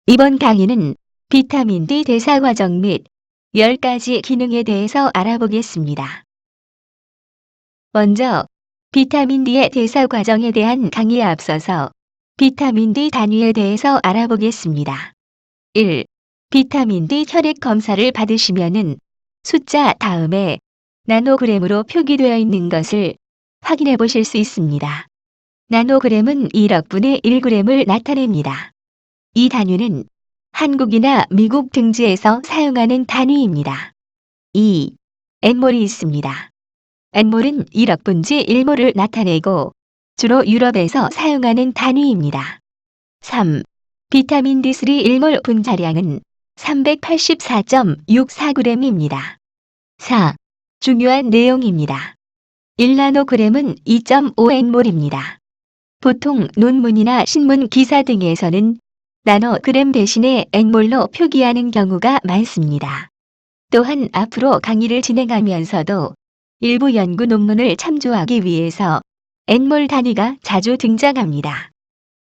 이번 강의는 비타민 D 대사 과정 및 10가지 기능에 대해서 알아보겠습니다. 먼저 비타민 D의 대사 과정에 대한 강의에 앞서서 비타민 D 단위에 대해서 알아보겠습니다. 1. 비타민 D 혈액 검사를 받으시면은 숫자 다음에 나노그램으로 표기되어 있는 것을 확인해 보실 수 있습니다. 나노그램은 1억분의 1g을 나타냅니다. 이 단위는 한국이나 미국 등지에서 사용하는 단위입니다. 2. N몰이 있습니다. N몰은 1억분지 1몰을 나타내고 주로 유럽에서 사용하는 단위입니다. 3. 비타민 D3 1몰 분자량은 384.64g입니다. 4. 중요한 내용입니다. 1나노그램은 2.5N몰입니다. 보통 논문이나 신문 기사 등에서는 나노그램 대신에 N몰로 표기하는 경우가 많습니다. 또한 앞으로 강의를 진행하면서도 일부 연구 논문을 참조하기 위해서 N몰 단위가 자주 등장합니다.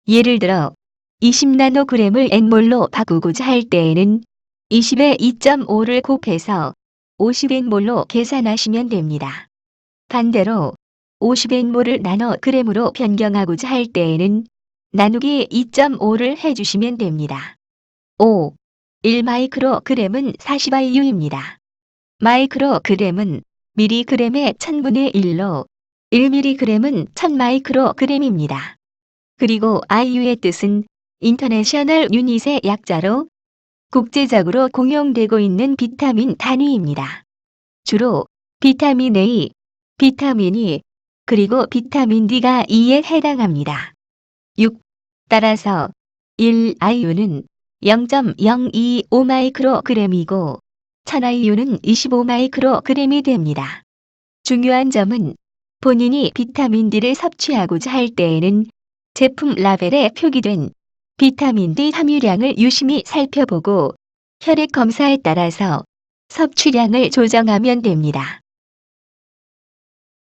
예를 들어 20나노그램을 N몰로 바꾸고자 할 때에는 20에 2.5를 곱해서 50N몰로 계산하시면 됩니다. 반대로 50N몰을 나노그램으로 변경하고자 할 때에는 나누기 2.5를 해주시면 됩니다. 5. 1마이크로그램은 40IU입니다. 마이크로그램은 미리그램의 1000분의 1로 1mg은 1000마이크로그램입니다. 그리고 IU의 뜻은 인터내셔널 유닛의 약자로 국제적으로 공용되고 있는 비타민 단위입니다. 주로 비타민 A, 비타민 E, 그리고 비타민 D가 E에 해당합니다. 6. 따라서 1IU는 0.025마이크로그램이고 1000IU는 25마이크로그램이 됩니다. 중요한 점은 본인이 비타민 D를 섭취하고자 할 때에는 제품 라벨에 표기된 비타민 D 함유량을 유심히 살펴보고 혈액 검사에 따라서 섭취량을 조정하면 됩니다.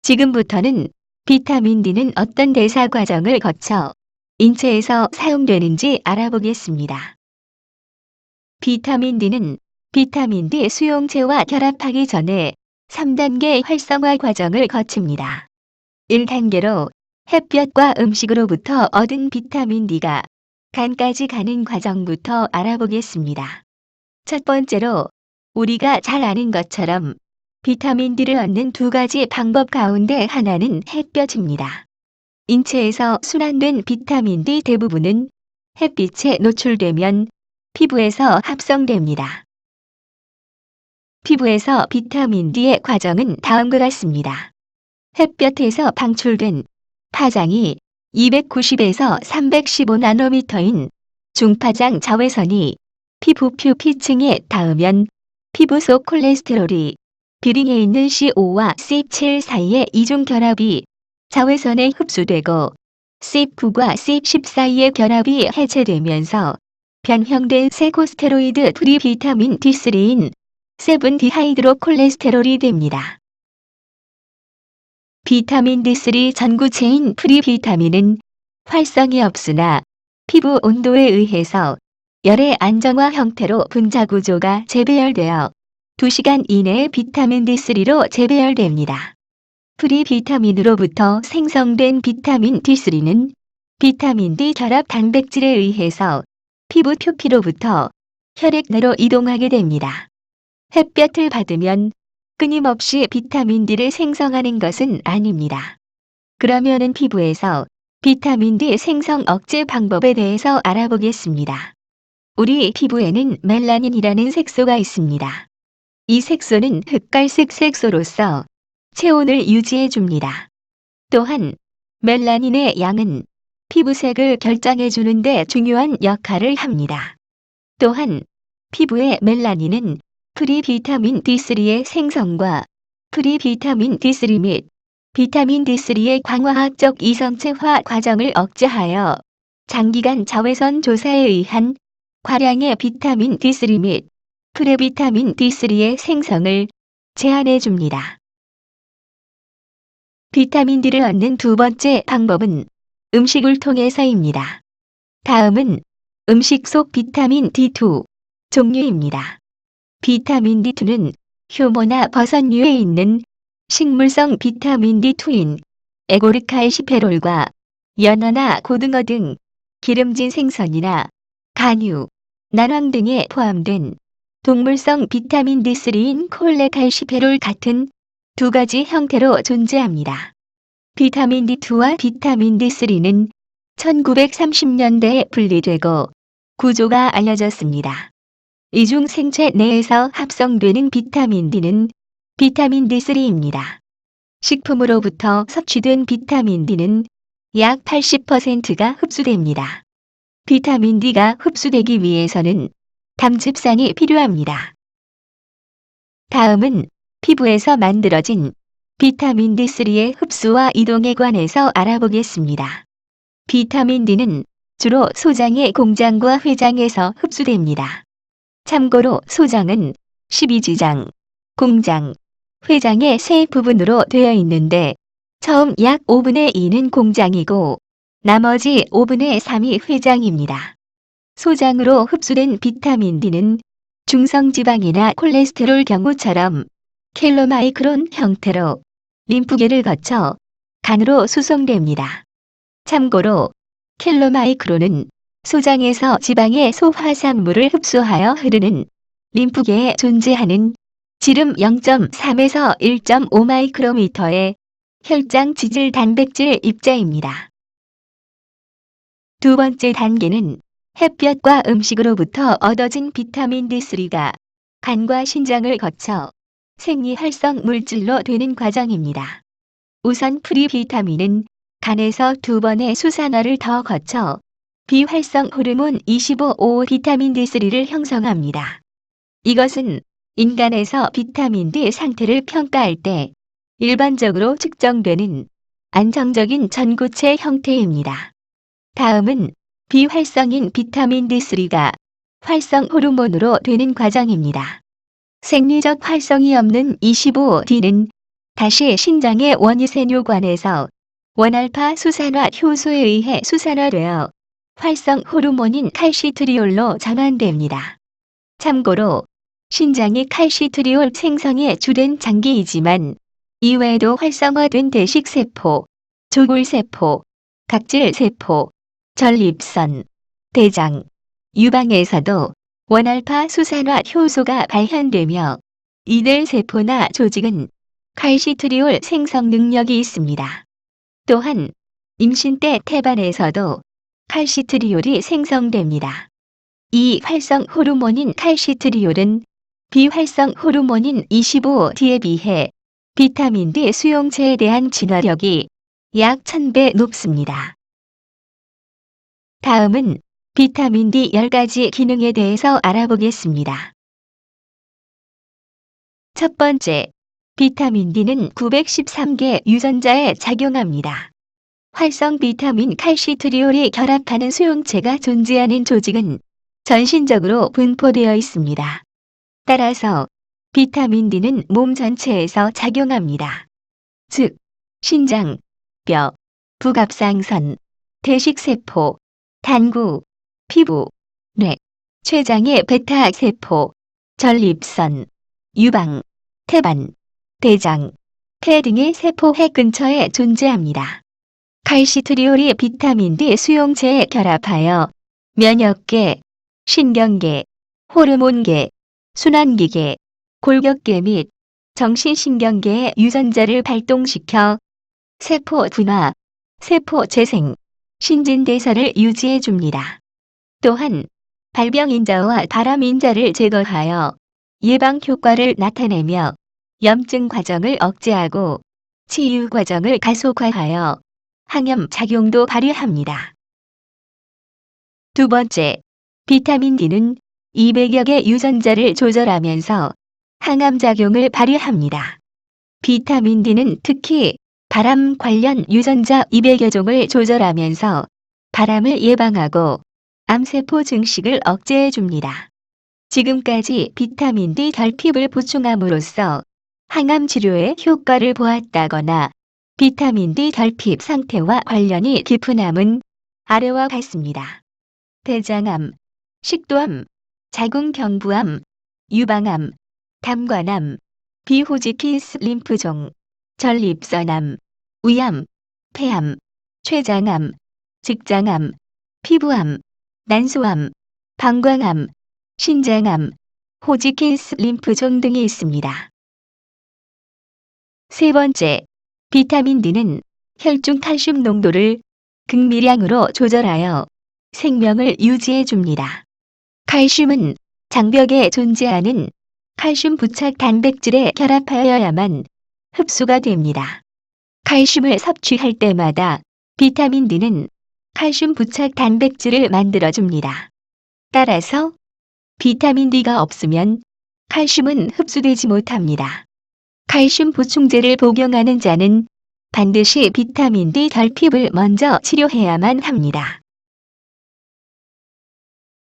지금부터는 비타민 D는 어떤 대사 과정을 거쳐 인체에서 사용되는지 알아보겠습니다. 비타민 D는 비타민 D 수용체와 결합하기 전에 3단계 활성화 과정을 거칩니다. 1단계로 햇볕과 음식으로부터 얻은 비타민 D가 간까지 가는 과정부터 알아보겠습니다. 첫 번째로 우리가 잘 아는 것처럼 비타민 D를 얻는 두 가지 방법 가운데 하나는 햇볕입니다. 인체에서 순환된 비타민 D 대부분은 햇빛에 노출되면 피부에서 합성됩니다. 피부에서 비타민 D의 과정은 다음과 같습니다. 햇볕에서 방출된 파장이 290에서 315나노미터인 중파장 자외선이 피부 표피층에 닿으면 피부 속 콜레스테롤이 비링에 있는 C5와 C7 사이의 이중 결합이 자외선에 흡수되고 C9과 C10 사이의 결합이 해체되면서 변형된 세코스테로이드 프리 비타민 D3인 7디하이드로콜레스테롤이 됩니다. 비타민 D3 전구체인 프리비타민은 활성이 없으나 피부 온도에 의해서 열의 안정화 형태로 분자 구조가 재배열되어 2시간 이내에 비타민 D3로 재배열됩니다. 프리비타민으로부터 생성된 비타민 D3는 비타민 D 결합 단백질에 의해서 피부 표피로부터 혈액 내로 이동하게 됩니다. 햇볕을 받으면 끊임없이 비타민 D를 생성하는 것은 아닙니다. 그러면은 피부에서 비타민 D 생성 억제 방법에 대해서 알아보겠습니다. 우리 피부에는 멜라닌이라는 색소가 있습니다. 이 색소는 흑갈색 색소로서 체온을 유지해 줍니다. 또한 멜라닌의 양은 피부색을 결정해 주는 데 중요한 역할을 합니다. 또한 피부의 멜라닌은 프리비타민 D3의 생성과 프리비타민 D3 및 비타민 D3의 광화학적 이성체화 과정을 억제하여 장기간 자외선 조사에 의한 과량의 비타민 D3 및 프레비타민 D3의 생성을 제한해 줍니다. 비타민 D를 얻는 두 번째 방법은 음식을 통해서입니다. 다음은 음식 속 비타민 D2 종류입니다. 비타민 D2는 효모나 버섯류에 있는 식물성 비타민 D2인 에고르칼시페롤과 연어나 고등어 등 기름진 생선이나 간유, 난황 등에 포함된 동물성 비타민 D3인 콜레칼시페롤 같은 두 가지 형태로 존재합니다. 비타민 D2와 비타민 D3는 1930년대에 분리되고 구조가 알려졌습니다. 이 중 생체 내에서 합성되는 비타민 D는 비타민 D3입니다. 식품으로부터 섭취된 비타민 D는 약 80%가 흡수됩니다. 비타민 D가 흡수되기 위해서는 담즙산이 필요합니다. 다음은 피부에서 만들어진 비타민 D3의 흡수와 이동에 관해서 알아보겠습니다. 비타민 D는 주로 소장의 공장과 회장에서 흡수됩니다. 참고로 소장은 12지장, 공장, 회장의 세 부분으로 되어 있는데 처음 약 5분의 2는 공장이고 나머지 5분의 3이 회장입니다. 소장으로 흡수된 비타민 D는 중성지방이나 콜레스테롤 경우처럼 킬로마이크론 형태로 림프계를 거쳐 간으로 수송됩니다. 참고로 킬로마이크론은 소장에서 지방의 소화산물을 흡수하여 흐르는 림프계에 존재하는 지름 0.3에서 1.5 마이크로미터의 혈장 지질 단백질 입자입니다. 두 번째 단계는 햇볕과 음식으로부터 얻어진 비타민 D3가 간과 신장을 거쳐 생리활성 물질로 되는 과정입니다. 우선 프리비타민은 간에서 두 번의 수산화를 더 거쳐 비활성 호르몬 25, 비타민 D3를 형성합니다. 이것은 인간에서 비타민 D 상태를 평가할 때 일반적으로 측정되는 안정적인 전구체 형태입니다. 다음은 비활성인 비타민 D3가 활성 호르몬으로 되는 과정입니다. 생리적 활성이 없는 25D는 다시 신장의 원위세뇨관에서 원알파 수산화 효소에 의해 수산화되어 활성 호르몬인 칼시트리올로 전환됩니다. 참고로 신장이 칼시트리올 생성에 주된 장기이지만 이외에도 활성화된 대식세포, 조골세포, 각질세포, 전립선, 대장, 유방에서도 원알파 수산화 효소가 발현되며 이들 세포나 조직은 칼시트리올 생성 능력이 있습니다. 또한 임신 때 태반에서도 칼시트리올이 생성됩니다. 이 활성 호르몬인 칼시트리올은 비활성 호르몬인 25D에 비해 비타민 D 수용체에 대한 진화력이 약 1000배 높습니다. 다음은 비타민 D 10가지 기능에 대해서 알아보겠습니다. 첫 번째, 비타민 D는 913개 유전자에 작용합니다. 활성 비타민 칼시트리올이 결합하는 수용체가 존재하는 조직은 전신적으로 분포되어 있습니다. 따라서 비타민 D는 몸 전체에서 작용합니다. 즉, 신장, 뼈, 부갑상선, 대식세포, 단구, 피부, 뇌, 췌장의 베타세포, 전립선, 유방, 태반, 대장, 폐 등의 세포핵 근처에 존재합니다. 칼시트리올이 비타민 D 수용체에 결합하여 면역계, 신경계, 호르몬계, 순환기계, 골격계 및 정신신경계의 유전자를 발동시켜 세포 분화, 세포 재생, 신진대사를 유지해 줍니다. 또한 발병인자와 발암인자를 제거하여 예방 효과를 나타내며 염증 과정을 억제하고 치유 과정을 가속화하여 항염 작용도 발휘합니다. 두 번째, 비타민 D는 200여 개 유전자를 조절하면서 항암 작용을 발휘합니다. 비타민 D는 특히 발암 관련 유전자 200여 종을 조절하면서 발암을 예방하고 암세포 증식을 억제해 줍니다. 지금까지 비타민 D 결핍을 보충함으로써 항암 치료에 효과를 보았다거나 비타민 D 결핍 상태와 관련이 깊은 암은 아래와 같습니다. 대장암, 식도암, 자궁경부암, 유방암, 담관암, 비호지킨스 림프종, 전립선암, 위암, 폐암, 췌장암, 직장암, 피부암, 난소암, 방광암, 신장암, 호지킨스 림프종 등이 있습니다. 세 번째, 비타민 D는 혈중 칼슘 농도를 극미량으로 조절하여 생명을 유지해 줍니다. 칼슘은 장벽에 존재하는 칼슘 부착 단백질에 결합하여야만 흡수가 됩니다. 칼슘을 섭취할 때마다 비타민 D는 칼슘 부착 단백질을 만들어줍니다. 따라서 비타민 D가 없으면 칼슘은 흡수되지 못합니다. 칼슘 보충제를 복용하는 자는 반드시 비타민 D 결핍을 먼저 치료해야만 합니다.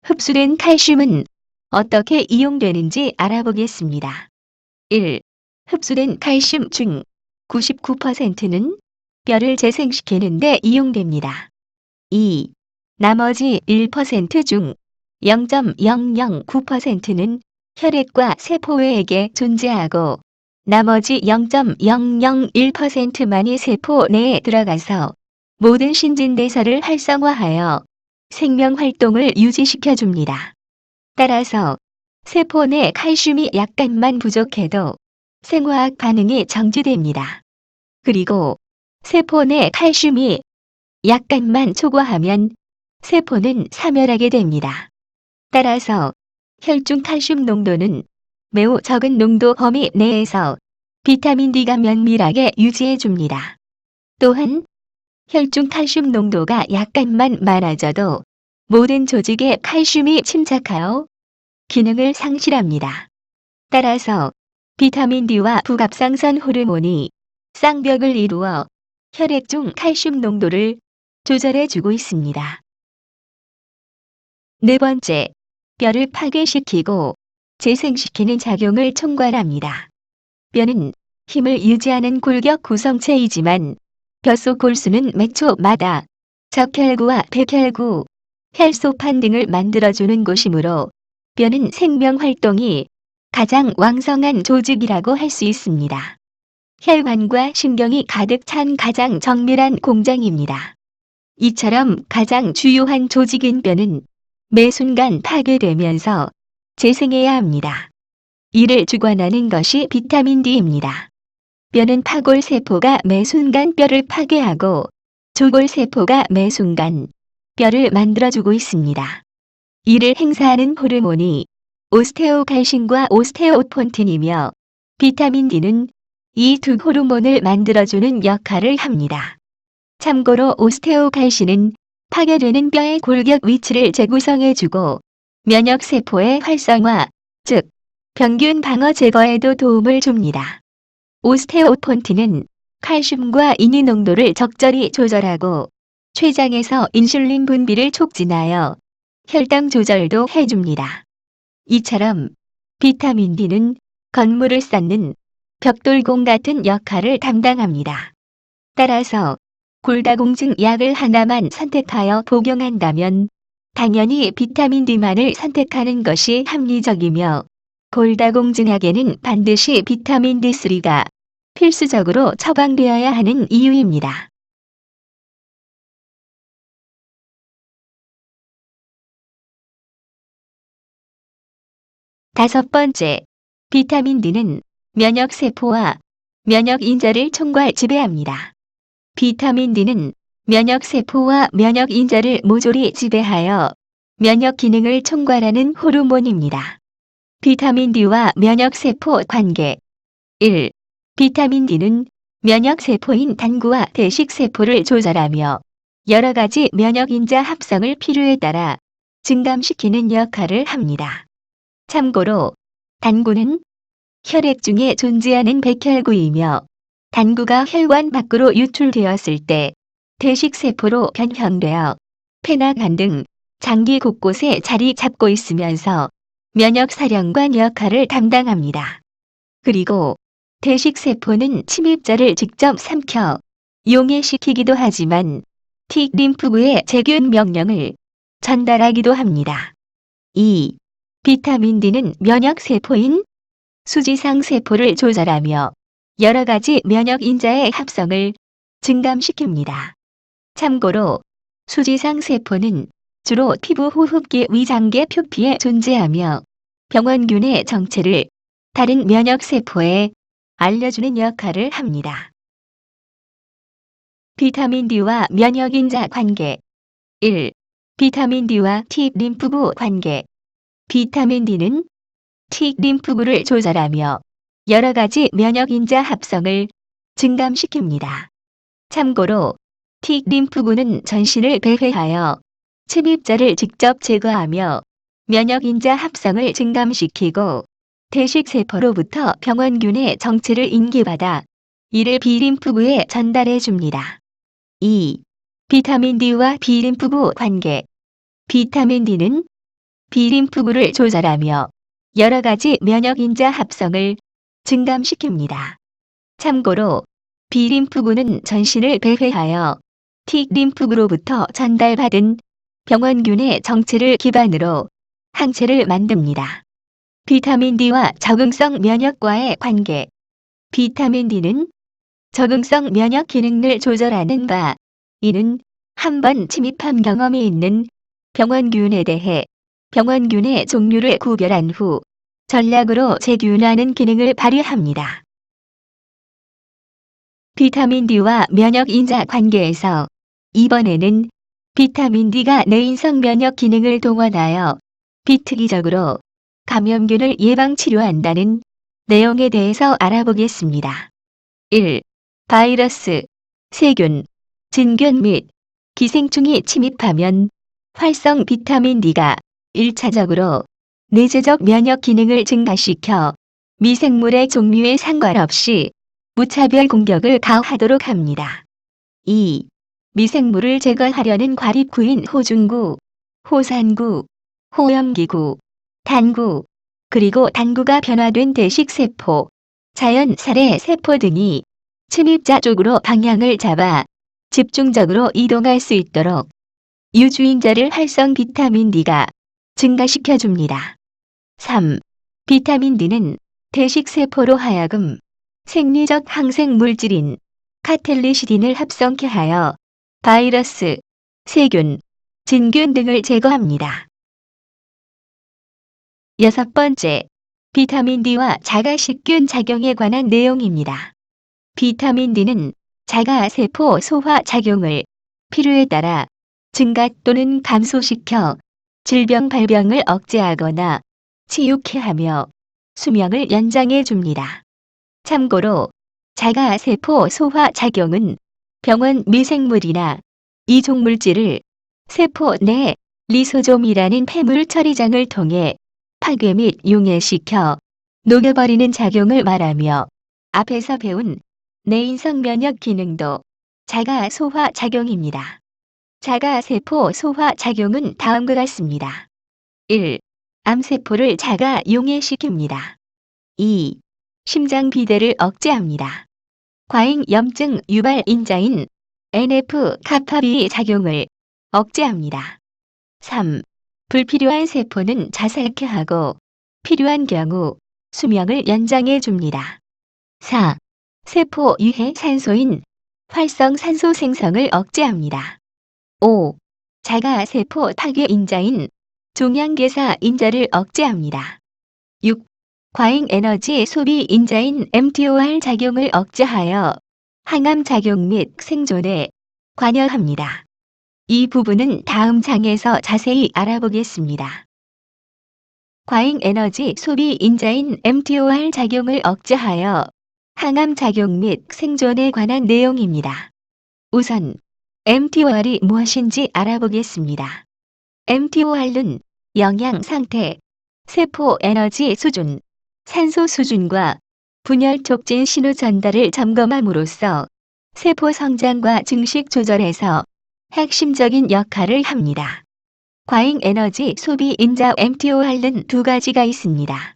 흡수된 칼슘은 어떻게 이용되는지 알아보겠습니다. 1. 흡수된 칼슘 중 99%는 뼈를 재생시키는 데 이용됩니다. 2. 나머지 1% 중 0.009%는 혈액과 세포 외액에 존재하고 나머지 0.001%만이 세포 내에 들어가서 모든 신진대사를 활성화하여 생명활동을 유지시켜줍니다. 따라서 세포 내 칼슘이 약간만 부족해도 생화학 반응이 정지됩니다. 그리고 세포 내 칼슘이 약간만 초과하면 세포는 사멸하게 됩니다. 따라서 혈중 칼슘 농도는 매우 적은 농도 범위 내에서 비타민 D가 면밀하게 유지해 줍니다. 또한 혈중 칼슘 농도가 약간만 많아져도 모든 조직에 칼슘이 침착하여 기능을 상실합니다. 따라서 비타민 D와 부갑상선 호르몬이 쌍벽을 이루어 혈액 중 칼슘 농도를 조절해 주고 있습니다. 네 번째, 뼈를 파괴시키고 재생시키는 작용을 총괄합니다. 뼈는 힘을 유지하는 골격 구성체이지만 뼛속 골수는 몇 초마다 적혈구와 백혈구, 혈소판 등을 만들어주는 곳이므로 뼈는 생명활동이 가장 왕성한 조직이라고 할 수 있습니다. 혈관과 신경이 가득 찬 가장 정밀한 공장입니다. 이처럼 가장 주요한 조직인 뼈는 매 순간 파괴되면서 재생해야 합니다. 이를 주관하는 것이 비타민 D입니다. 뼈는 파골세포가 매 순간 뼈를 파괴하고 조골세포가 매 순간 뼈를 만들어주고 있습니다. 이를 행사하는 호르몬이 오스테오칼신과 오스테오폰틴이며 비타민 D는 이 두 호르몬을 만들어주는 역할을 합니다. 참고로 오스테오칼신은 파괴되는 뼈의 골격 위치를 재구성해주고 면역세포의 활성화, 즉 병균 방어 제거에도 도움을 줍니다. 오스테오폰틴은 칼슘과 인위 농도를 적절히 조절하고 췌장에서 인슐린 분비를 촉진하여 혈당 조절도 해줍니다. 이처럼 비타민 D는 건물을 쌓는 벽돌공 같은 역할을 담당합니다. 따라서 골다공증 약을 하나만 선택하여 복용한다면 당연히 비타민 D만을 선택하는 것이 합리적이며 골다공증약에는 반드시 비타민 D3가 필수적으로 처방되어야 하는 이유입니다. 다섯 번째, 비타민 D는 면역세포와 면역인자를 총괄 지배합니다. 비타민 D는 면역세포와 면역인자를 모조리 지배하여 면역 기능을 총괄하는 호르몬입니다. 비타민 D와 면역세포 관계 1. 비타민 D는 면역세포인 단구와 대식세포를 조절하며 여러 가지 면역인자 합성을 필요에 따라 증감시키는 역할을 합니다. 참고로 단구는 혈액 중에 존재하는 백혈구이며 단구가 혈관 밖으로 유출되었을 때 대식세포로 변형되어 폐나 간 등 장기 곳곳에 자리 잡고 있으면서 면역사령관 역할을 담당합니다. 그리고 대식세포는 침입자를 직접 삼켜 용해시키기도 하지만 T 림프구의 제균 명령을 전달하기도 합니다. 2. 비타민 D는 면역세포인 수지상 세포를 조절하며 여러 가지 면역인자의 합성을 증감시킵니다. 참고로 수지상 세포는 주로 피부 호흡기 위장계 표피에 존재하며 병원균의 정체를 다른 면역세포에 알려주는 역할을 합니다. 비타민 D와 면역인자 관계 1. 비타민 D와 T 림프구 관계 비타민 D는 T 림프구를 조절하며 여러 가지 면역인자 합성을 증감시킵니다. 참고로 T 림프구는 전신을 배회하여 침입자를 직접 제거하며 면역인자 합성을 증감시키고 대식세포로부터 병원균의 정체를 인계받아 이를 B림프구에 전달해 줍니다. 2. 비타민 D와 B림프구 관계 비타민 D는 B림프구를 조절하며 여러 가지 면역인자 합성을 증감시킵니다. 참고로 B림프구는 전신을 배회하여 T림프구로부터 전달받은 병원균의 정체를 기반으로 항체를 만듭니다. 비타민 D와 적응성 면역과의 관계 비타민 D는 적응성 면역 기능을 조절하는 바, 이는 한번 침입한 경험이 있는 병원균에 대해 병원균의 종류를 구별한 후 전략으로 재균하는 기능을 발휘합니다. 비타민 D와 면역인자 관계에서 이번에는 비타민 D가 내인성 면역 기능을 동원하여 비특이적으로 감염균을 예방치료한다는 내용에 대해서 알아보겠습니다. 1. 바이러스, 세균, 진균 및 기생충이 침입하면 활성 비타민 D가 1차적으로 내재적 면역 기능을 증가시켜 미생물의 종류에 상관없이 무차별 공격을 가하도록 합니다. 2. 미생물을 제거하려는 과립구인 호중구, 호산구, 호염기구, 단구, 그리고 단구가 변화된 대식세포, 자연살해 세포 등이 침입자 쪽으로 방향을 잡아 집중적으로 이동할 수 있도록 유주인자를 활성 비타민 D가 증가시켜 줍니다. 3. 비타민 D는 대식세포로 하여금 생리적 항생 물질인 카텔리시딘을 합성케 하여 바이러스, 세균, 진균 등을 제거합니다. 6번째, 비타민 D와 자가식균 작용에 관한 내용입니다. 비타민 D는 자가세포 소화 작용을 필요에 따라 증가 또는 감소시켜 질병 발병을 억제하거나 치유케 하며 수명을 연장해 줍니다. 참고로 자가세포 소화 작용은 병원 미생물이나 이종물질을 세포 내 리소솜이라는 폐물 처리장을 통해 파괴 및 용해시켜 녹여버리는 작용을 말하며 앞에서 배운 내인성 면역 기능도 자가 소화 작용입니다. 자가세포 소화 작용은 다음과 같습니다. 1. 암세포를 자가 용해시킵니다. 2. 심장 비대를 억제합니다. 과잉 염증 유발 인자인 NF-kappaB 작용을 억제합니다. 3. 불필요한 세포는 자살케 하고 필요한 경우 수명을 연장해 줍니다. 4. 세포 유해 산소인 활성산소 생성을 억제합니다. 5. 자가세포 파괴 인자인 종양계사 인자를 억제합니다. 6. 과잉 에너지 소비 인자인 mTOR 작용을 억제하여 항암 작용 및 생존에 관여합니다. 이 부분은 다음 장에서 자세히 알아보겠습니다. 과잉 에너지 소비 인자인 mTOR 작용을 억제하여 항암 작용 및 생존에 관한 내용입니다. 우선 mTOR이 무엇인지 알아보겠습니다. mTOR은 영양 상태, 세포 에너지 수준, 산소 수준과 분열 촉진 신호 전달을 점검함으로써 세포 성장과 증식 조절에서 핵심적인 역할을 합니다. 과잉 에너지 소비 인자 mTOR는 두 가지가 있습니다.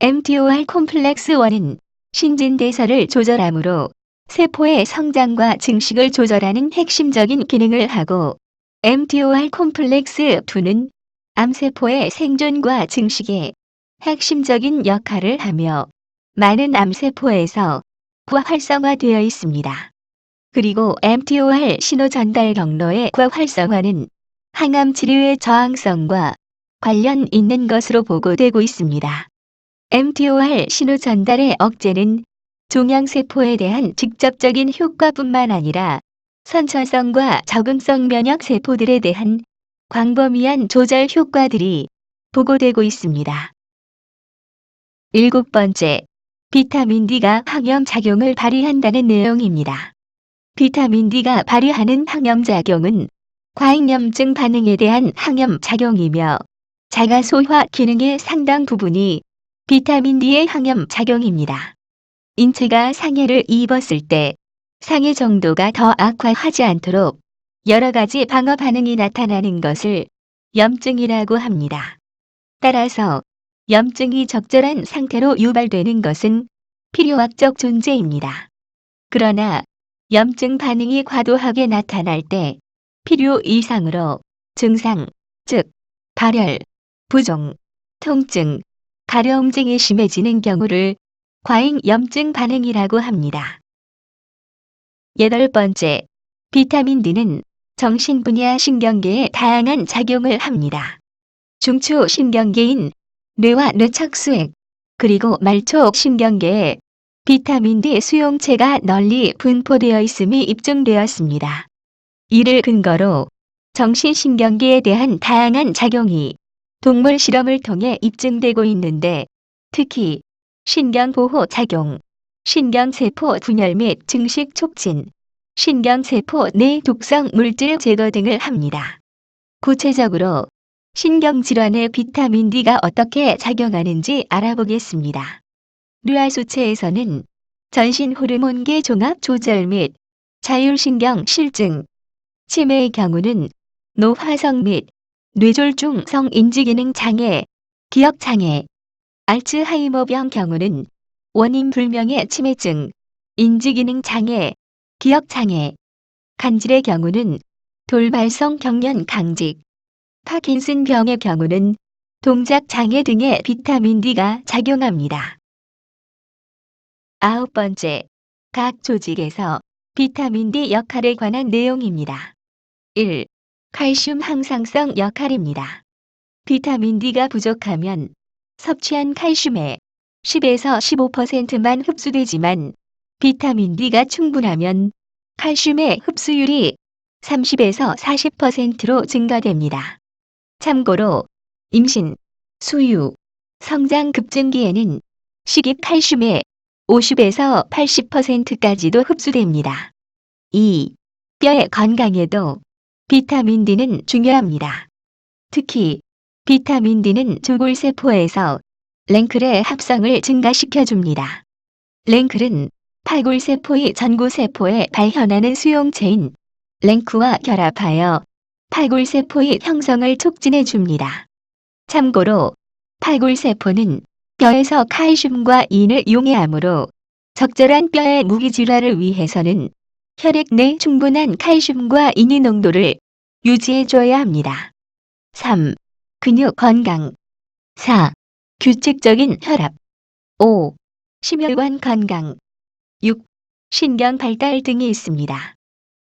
mTOR 콤플렉스 1은 신진대사를 조절하므로 세포의 성장과 증식을 조절하는 핵심적인 기능을 하고 mTOR 콤플렉스 2는 암세포의 생존과 증식에 핵심적인 역할을 하며 많은 암세포에서 과활성화되어 있습니다. 그리고 mTOR 신호 전달 경로의 과활성화는 항암 치료의 저항성과 관련 있는 것으로 보고되고 있습니다. mTOR 신호 전달의 억제는 종양세포에 대한 직접적인 효과뿐만 아니라 선천성과 적응성 면역 세포들에 대한 광범위한 조절 효과들이 보고되고 있습니다. 7번째, 비타민 D가 항염작용을 발휘한다는 내용입니다. 비타민 D가 발휘하는 항염작용은 과잉염증 반응에 대한 항염작용이며 자가 소화 기능의 상당 부분이 비타민 D의 항염작용입니다. 인체가 상해를 입었을 때 상해 정도가 더 악화하지 않도록 여러 가지 방어 반응이 나타나는 것을 염증이라고 합니다. 따라서 염증이 적절한 상태로 유발되는 것은 필요악적 존재입니다. 그러나 염증 반응이 과도하게 나타날 때 필요 이상으로 증상, 즉 발열, 부종, 통증, 가려움증이 심해지는 경우를 과잉 염증 반응이라고 합니다. 8번째, 비타민 D는 정신 분야 신경계에 다양한 작용을 합니다. 중추 신경계인 뇌와 뇌척수액, 그리고 말초 신경계에 비타민 D 수용체가 널리 분포되어 있음이 입증되었습니다. 이를 근거로 정신신경계에 대한 다양한 작용이 동물 실험을 통해 입증되고 있는데, 특히 신경보호 작용, 신경세포 분열 및 증식 촉진, 신경세포 내 독성 물질 제거 등을 합니다. 구체적으로 신경질환에 비타민 D가 어떻게 작용하는지 알아보겠습니다. 뇌하수체에서는 전신호르몬계 종합 조절 및 자율신경 실증, 치매의 경우는 노화성 및 뇌졸중성 인지기능 장애, 기억장애, 알츠하이머병 경우는 원인 불명의 치매증, 인지기능 장애, 기억장애, 간질의 경우는 돌발성 경련 강직, 파킨슨 병의 경우는 동작 장애 등의 비타민 D가 작용합니다. 9번째, 각 조직에서 비타민 D 역할에 관한 내용입니다. 1. 칼슘 항상성 역할입니다. 비타민 D가 부족하면 섭취한 칼슘의 10에서 15%만 흡수되지만 비타민 D가 충분하면 칼슘의 흡수율이 30에서 40%로 증가됩니다. 참고로 임신, 수유, 성장 급증기에는 식입 칼슘의 50에서 80%까지도 흡수됩니다. 2. 뼈의 건강에도 비타민 D는 중요합니다. 특히 비타민 D는 조골세포에서 랭클의 합성을 증가시켜줍니다. 랭클은 팔골세포의 전구세포에 발현하는 수용체인 랭크와 결합하여 팔골세포의 형성을 촉진해줍니다. 참고로 팔골세포는 뼈에서 칼슘과 인을 용해하므로 적절한 뼈의 무기질화를 위해서는 혈액 내 충분한 칼슘과 인의 농도를 유지해줘야 합니다. 3. 근육 건강. 4. 규칙적인 혈압. 5. 심혈관 건강. 6. 신경 발달 등이 있습니다.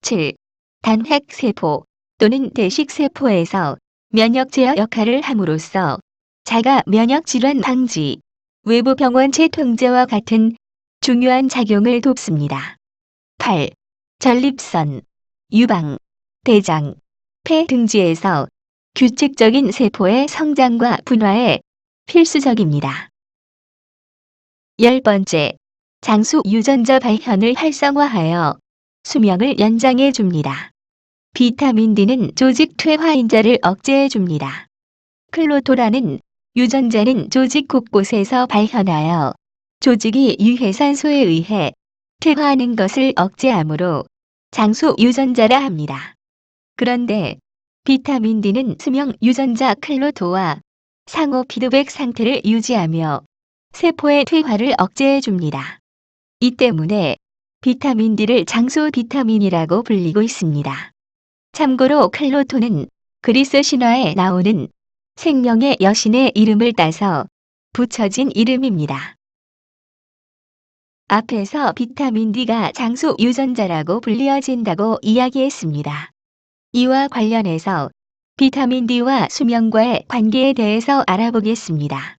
7. 단핵세포 또는 대식세포에서 면역 제어 역할을 함으로써 자가 면역 질환 방지, 외부 병원체 통제와 같은 중요한 작용을 돕습니다. 8. 전립선, 유방, 대장, 폐 등지에서 규칙적인 세포의 성장과 분화에 필수적입니다. 10번째, 장수 유전자 발현을 활성화하여 수명을 연장해 줍니다. 비타민 D는 조직 퇴화인자를 억제해 줍니다. 클로토라는 유전자는 조직 곳곳에서 발현하여 조직이 유해산소에 의해 퇴화하는 것을 억제하므로 장수 유전자라 합니다. 그런데 비타민 D는 수명 유전자 클로토와 상호 피드백 상태를 유지하며 세포의 퇴화를 억제해 줍니다. 이 때문에 비타민 D를 장수 비타민이라고 불리고 있습니다. 참고로 클로토는 그리스 신화에 나오는 생명의 여신의 이름을 따서 붙여진 이름입니다. 앞에서 비타민 D가 장수 유전자라고 불리어진다고 이야기했습니다. 이와 관련해서 비타민 D와 수명과의 관계에 대해서 알아보겠습니다.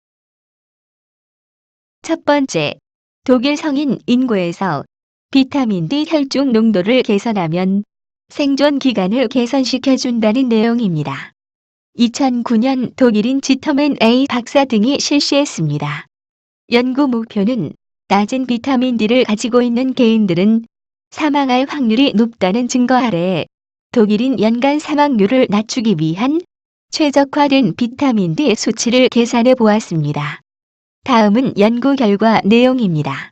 첫 번째, 독일 성인 인구에서 비타민 D 혈중 농도를 개선하면 생존 기간을 개선시켜준다는 내용입니다. 2009년 독일인 지터맨 A 박사 등이 실시했습니다. 연구 목표는 낮은 비타민 D를 가지고 있는 개인들은 사망할 확률이 높다는 증거 아래에 독일인 연간 사망률을 낮추기 위한 최적화된 비타민 D 수치를 계산해 보았습니다. 다음은 연구 결과 내용입니다.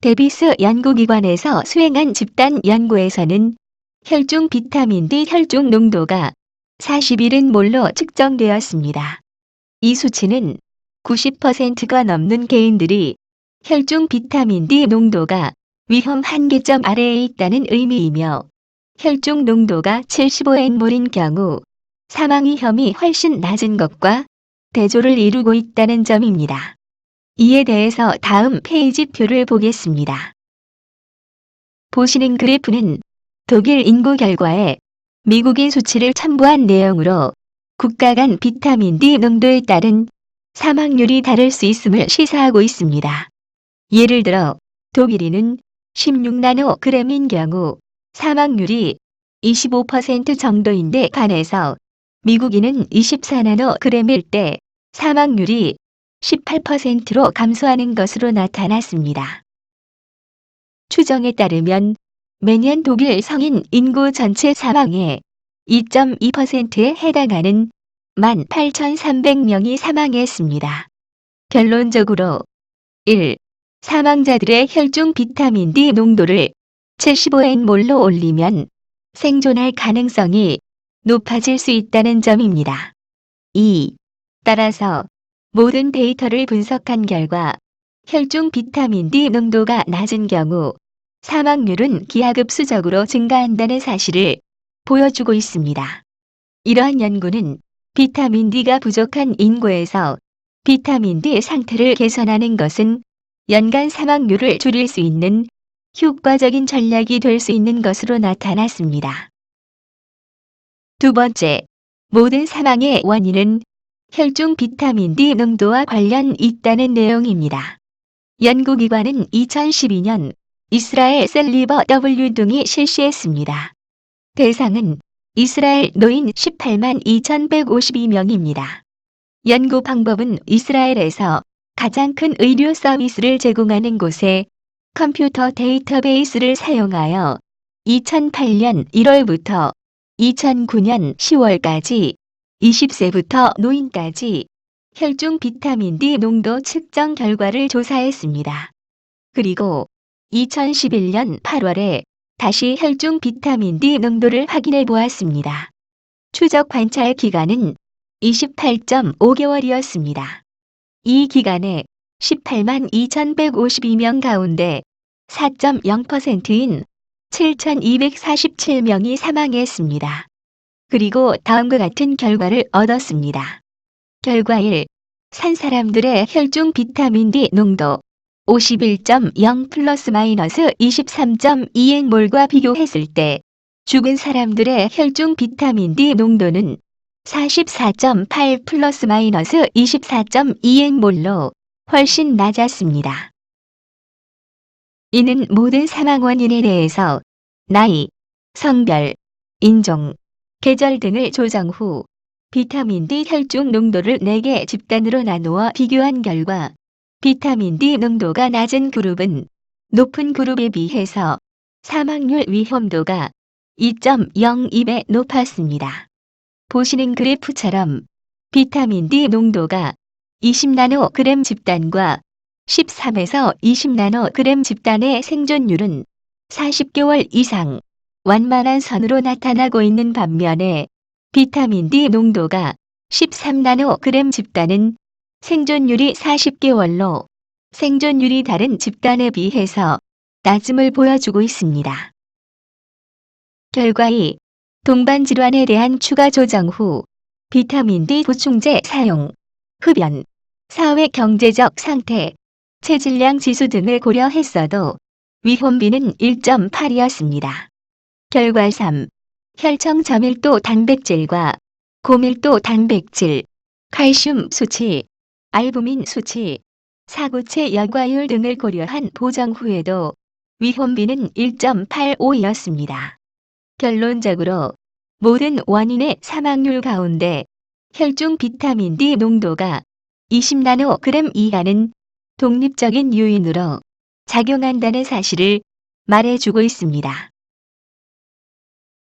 데비스 연구기관에서 수행한 집단 연구에서는 혈중 비타민 D 혈중 농도가 41몰로 측정되었습니다. 이 수치는 90%가 넘는 개인들이 혈중 비타민 D 농도가 위험 한계점 아래에 있다는 의미이며 혈중 농도가 75n몰인 경우 사망 위험이 훨씬 낮은 것과 대조를 이루고 있다는 점입니다. 이에 대해서 다음 페이지 표를 보겠습니다. 보시는 그래프는 독일 인구 결과에 미국인 수치를 첨부한 내용으로 국가 간 비타민 D 농도에 따른 사망률이 다를 수 있음을 시사하고 있습니다. 예를 들어 독일인은 16나노그램인 경우 사망률이 25% 정도인데 반해서 미국인은 24나노그램일 때 사망률이 18%로 감소하는 것으로 나타났습니다. 추정에 따르면 매년 독일 성인 인구 전체 사망의 2.2%에 해당하는 18,300명이 사망했습니다. 결론적으로 1. 사망자들의 혈중 비타민 D 농도를 75n몰로 올리면 생존할 가능성이 높아질 수 있다는 점입니다. 2. 따라서 모든 데이터를 분석한 결과 혈중 비타민 D 농도가 낮은 경우 사망률은 기하급수적으로 증가한다는 사실을 보여주고 있습니다. 이러한 연구는 비타민 D가 부족한 인구에서 비타민 D 상태를 개선하는 것은 연간 사망률을 줄일 수 있는 효과적인 전략이 될 수 있는 것으로 나타났습니다. 두 번째, 모든 사망의 원인은 혈중 비타민 D 농도와 관련 있다는 내용입니다. 연구기관은 2012년 이스라엘 셀리버 W 등이 실시했습니다. 대상은 이스라엘 노인 18만 2,152명입니다. 연구 방법은 이스라엘에서 가장 큰 의료 서비스를 제공하는 곳에 컴퓨터 데이터베이스를 사용하여 2008년 1월부터 2009년 10월까지 20세부터 노인까지 혈중 비타민 D 농도 측정 결과를 조사했습니다. 그리고 2011년 8월에 다시 혈중 비타민 D 농도를 확인해 보았습니다. 추적 관찰 기간은 28.5개월이었습니다. 이 기간에 18만 2,152명 가운데 4.0%인 7,247명이 사망했습니다. 그리고 다음과 같은 결과를 얻었습니다. 결과 1. 산 사람들의 혈중 비타민 D 농도 51.0 플러스 마이너스 23.2n몰과 비교했을 때 죽은 사람들의 혈중 비타민 D 농도는 44.8 플러스 마이너스 24.2n몰로 훨씬 낮았습니다. 이는 모든 사망 원인에 대해서 나이, 성별, 인종, 계절 등을 조정 후 비타민 D 혈중 농도를 4개 집단으로 나누어 비교한 결과 비타민 D 농도가 낮은 그룹은 높은 그룹에 비해서 사망률 위험도가 2.02배 높았습니다. 보시는 그래프처럼 비타민 D 농도가 20나노그램 집단과 13에서 20나노그램 집단의 생존율은 40개월 이상 완만한 선으로 나타나고 있는 반면에 비타민 D 농도가 13나노그램 집단은 생존율이 40개월로 생존율이 다른 집단에 비해서 낮음을 보여주고 있습니다. 결과 2. 동반 질환에 대한 추가 조정 후 비타민 D 보충제 사용, 흡연, 사회 경제적 상태, 체질량 지수 등을 고려했어도 위험비는 1.8이었습니다. 결과 3. 혈청 저밀도 단백질과 고밀도 단백질, 칼슘 수치, 알부민 수치, 사구체 여과율 등을 고려한 보정 후에도 위험비는 1.85이었습니다. 결론적으로 모든 원인의 사망률 가운데 혈중 비타민 D 농도가 20나노그램 이하는 독립적인 요인으로 작용한다는 사실을 말해주고 있습니다.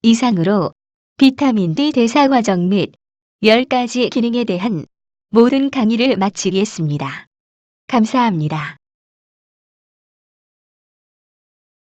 이상으로 비타민 D 대사 과정 및 10가지 기능에 대한 모든 강의를 마치겠습니다. 감사합니다.